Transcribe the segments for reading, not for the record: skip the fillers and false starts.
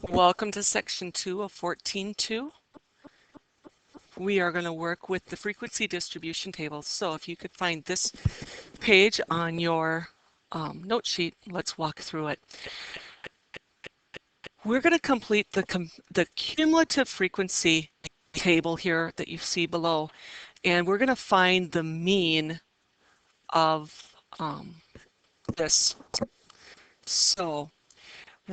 Welcome to section 2 of 14.2. We are going to work with the frequency distribution table. So if you could find this page on your note sheet, let's walk through it. We're going to complete the cumulative frequency table here that you see below, and we're going to find the mean of this. So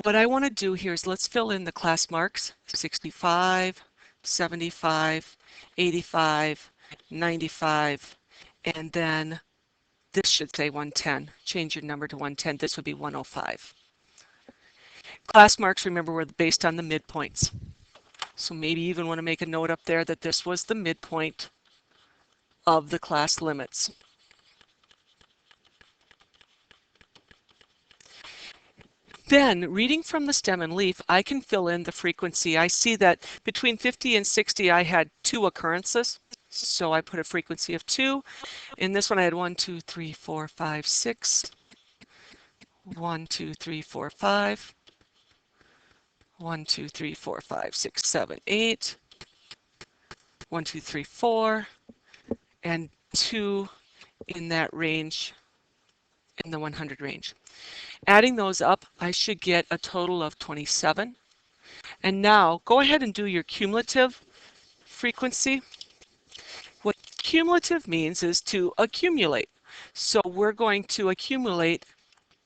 what I want to do here is let's fill in the class marks: 65, 75, 85, 95, and then this should say 110. Change your number to 110. This would be 105. Class marks, remember, were based on the midpoints. So maybe you even want to make a note up there that this was the midpoint of the class limits. Then, reading from the stem and leaf, I can fill in the frequency. I see that between 50 and 60, I had 2 occurrences. So I put a frequency of 2. In this one, I had 1, 2, 3, 4, 5, 6. 1, 2, 3, 4, 5. 1, 2, 3, 4, 5, 6, 7, 8. 1, 2, 3, 4. And 2 in that range, in the 100 range. Adding those up, I should get a total of 27. And now go ahead and do your cumulative frequency. What cumulative means is to accumulate. So we're going to accumulate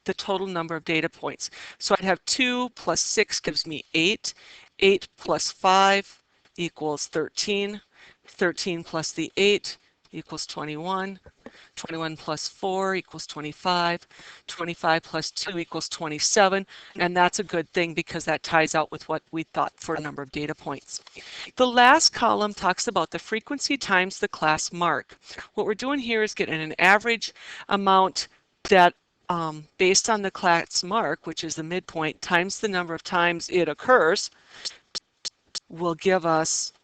the total number of data points. So I'd have 2 plus 6 gives me 8. 8 plus 5 equals 13. 13 plus the 8 equals 21. 21 plus 4 equals 25. 25 plus 2 equals 27. And that's a good thing because that ties out with what we thought for a number of data points. The last column talks about the frequency times the class mark. What we're doing here is getting an average amount that based on the class mark, which is the midpoint, times the number of times it occurs, will give us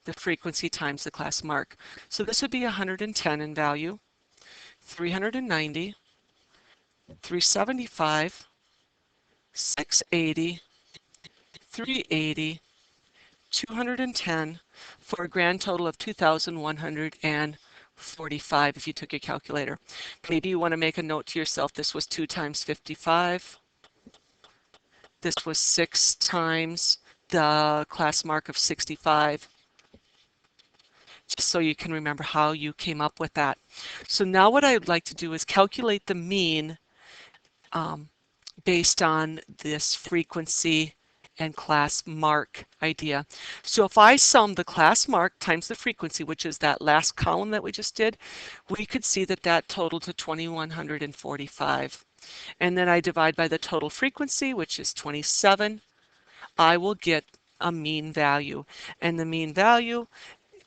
the frequency times the class mark. So this would be 110 in value, 390, 375, 680, 380, 210, for a grand total of 2,145 if you took your calculator. Maybe you want to make a note to yourself, this was 2 times 55. This was 6 times the class mark of 65. Just so you can remember how you came up with that. So now what I'd like to do is calculate the mean based on this frequency and class mark idea. So if I sum the class mark times the frequency, which is that last column that we just did, we could see that that totaled to 2,145. And then I divide by the total frequency, which is 27. I will get a mean value. And the mean value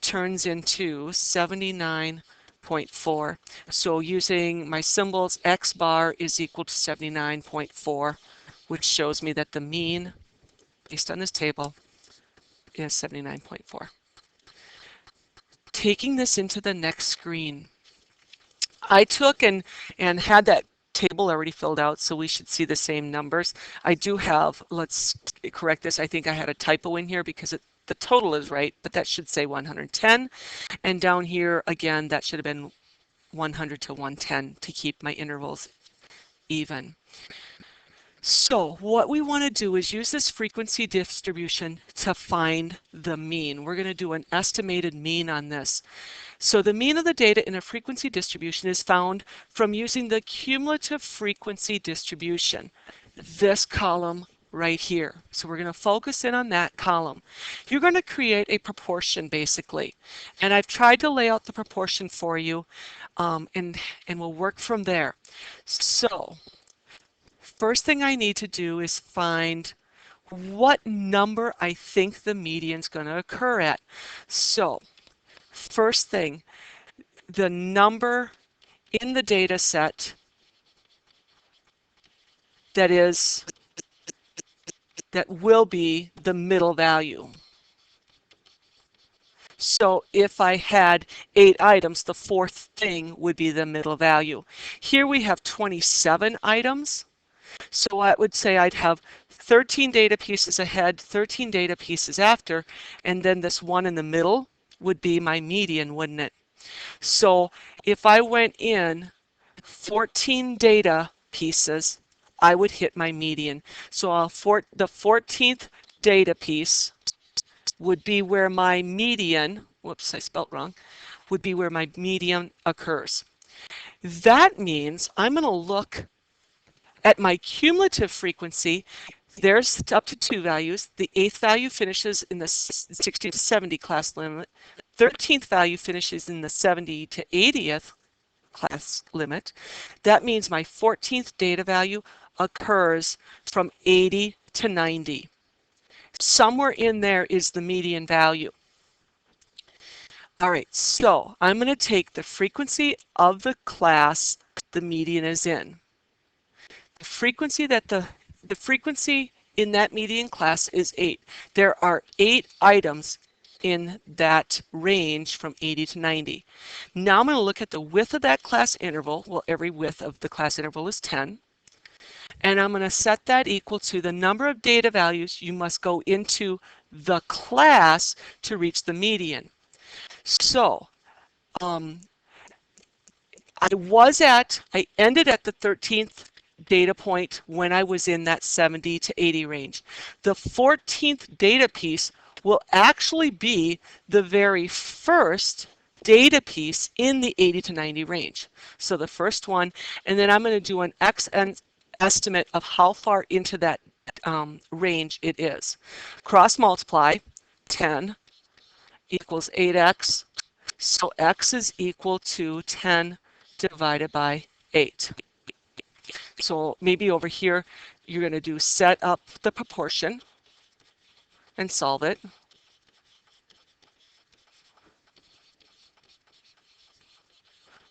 turns into 79.4. So using my symbols, X bar is equal to 79.4, which shows me that the mean, based on this table, is 79.4. Taking this into the next screen, I took and had that table already filled out, so we should see the same numbers. I do have, let's correct this, I think I had a typo in here because the total is right, but that should say 110. And down here, again, that should have been 100 to 110 to keep my intervals even. So what we want to do is use this frequency distribution to find the mean. We're going to do an estimated mean on this. So the mean of the data in a frequency distribution is found from using the cumulative frequency distribution, this column right here. So we're going to focus in on that column. You're going to create a proportion basically. And I've tried to lay out the proportion for you and we'll work from there. So first thing I need to do is find what number I think the median is going to occur at. So first thing, the number in the data set that will be the middle value. So if I had 8 items, the fourth thing would be the middle value. Here we have 27 items. So I would say I'd have 13 data pieces ahead, 13 data pieces after, and then this one in the middle would be my median, wouldn't it? So if I went in 14 data pieces, I would hit my median. So the 14th data piece would be where my median, whoops, I spelled wrong, would be where my median occurs. That means I'm going to look at my cumulative frequency. There's up to 2 values. The 8th value finishes in the 60 to 70 class limit. 13th value finishes in the 70 to 80th class limit. That means my 14th data value occurs from 80 to 90. Somewhere in there is the median value. All right, so I'm going to take the frequency of the class the median is in. The frequency in that median class is 8. There are 8 items in that range from 80 to 90. Now I'm going to look at the width of that class interval. Well, every width of the class interval is 10. And I'm going to set that equal to the number of data values you must go into the class to reach the median. So I ended at the 13th data point when I was in that 70 to 80 range. The 14th data piece will actually be the very first data piece in the 80 to 90 range. So the first one, and then I'm going to do an estimate of how far into that range it is. Cross multiply, 10 equals 8x. So x is equal to 10 divided by 8. So maybe over here, you're going to do set up the proportion and solve it.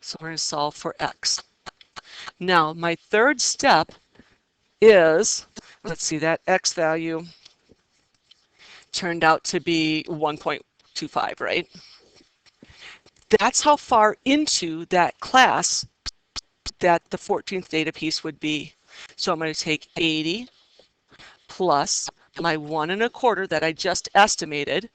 So we're going to solve for x. Now, my third step is, let's see, that x value turned out to be 1.25, right? That's how far into that class that the 14th data piece would be. So I'm going to take 80 plus my 1 1/4 that I just estimated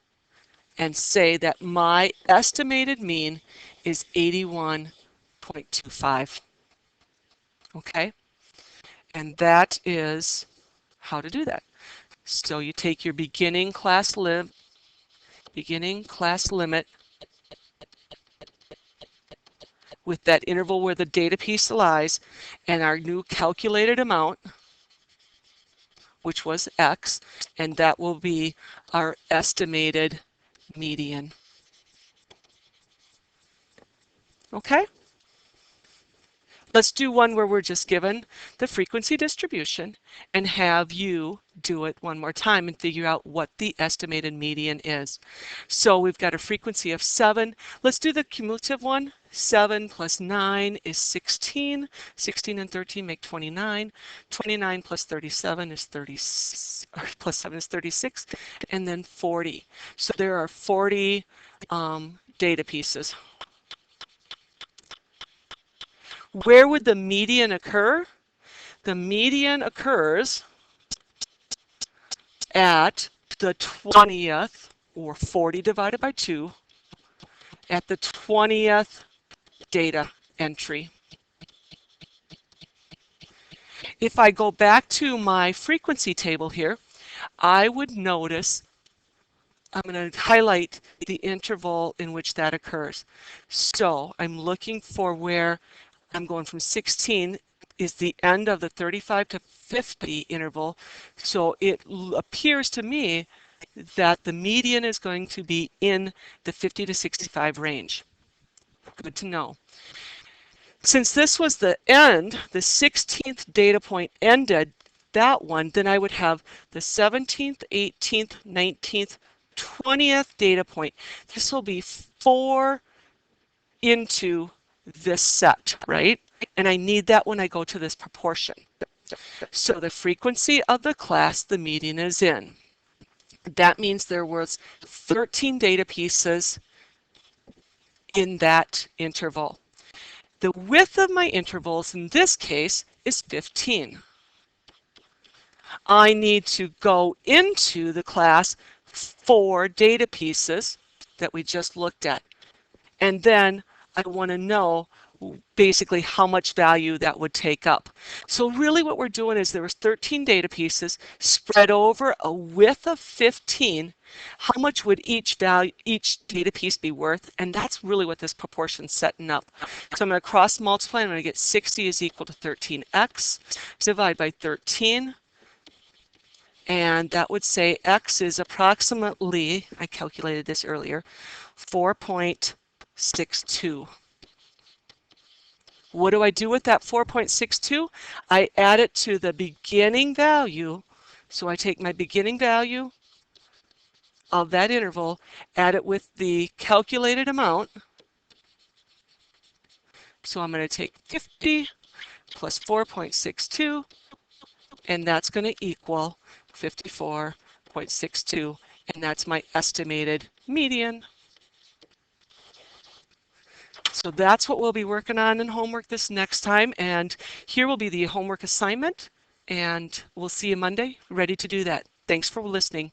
and say that my estimated mean is 81.25. Okay? And that is how to do that. So you take your beginning class limit with that interval where the data piece lies and our new calculated amount, which was x, and that will be our estimated median. Okay? Let's do one where we're just given the frequency distribution and have you do it one more time and figure out what the estimated median is. So we've got a frequency of 7. Let's do the cumulative one. 7 plus 9 is 16. 16 and 13 make 29. 29 plus 37 is 30, plus 7 is 36, and then 40. So there are 40 data pieces. Where would the median occur? The median occurs at the 20th, or 40 divided by 2, at the 20th data entry. If I go back to my frequency table here, I would notice I'm going to highlight the interval in which that occurs. So I'm looking for where I'm going from 16 is the end of the 35 to 50 interval. So it appears to me that the median is going to be in the 50 to 65 range. Good to know. Since this was the end, the 16th data point ended that one, then I would have the 17th, 18th, 19th, 20th data point. This will be 4 into this set, right? And I need that when I go to this proportion. So the frequency of the class the median is in. That means there was 13 data pieces in that interval. The width of my intervals in this case is 15. I need to go into the class for data pieces that we just looked at. And then I want to know basically how much value that would take up. So really what we're doing is there was 13 data pieces spread over a width of 15. How much would each data piece be worth? And that's really what this proportion's setting up. So I'm going to cross multiply. I'm going to get 60 is equal to 13x. Divide by 13. And that would say x is approximately, I calculated this earlier, 4.62. What do I do with that 4.62? I add it to the beginning value. So I take my beginning value of that interval, add it with the calculated amount. So I'm going to take 50 plus 4.62, and that's going to equal 54.62, and that's my estimated median. So that's what we'll be working on in homework this next time. And here will be the homework assignment. And we'll see you Monday, ready to do that. Thanks for listening.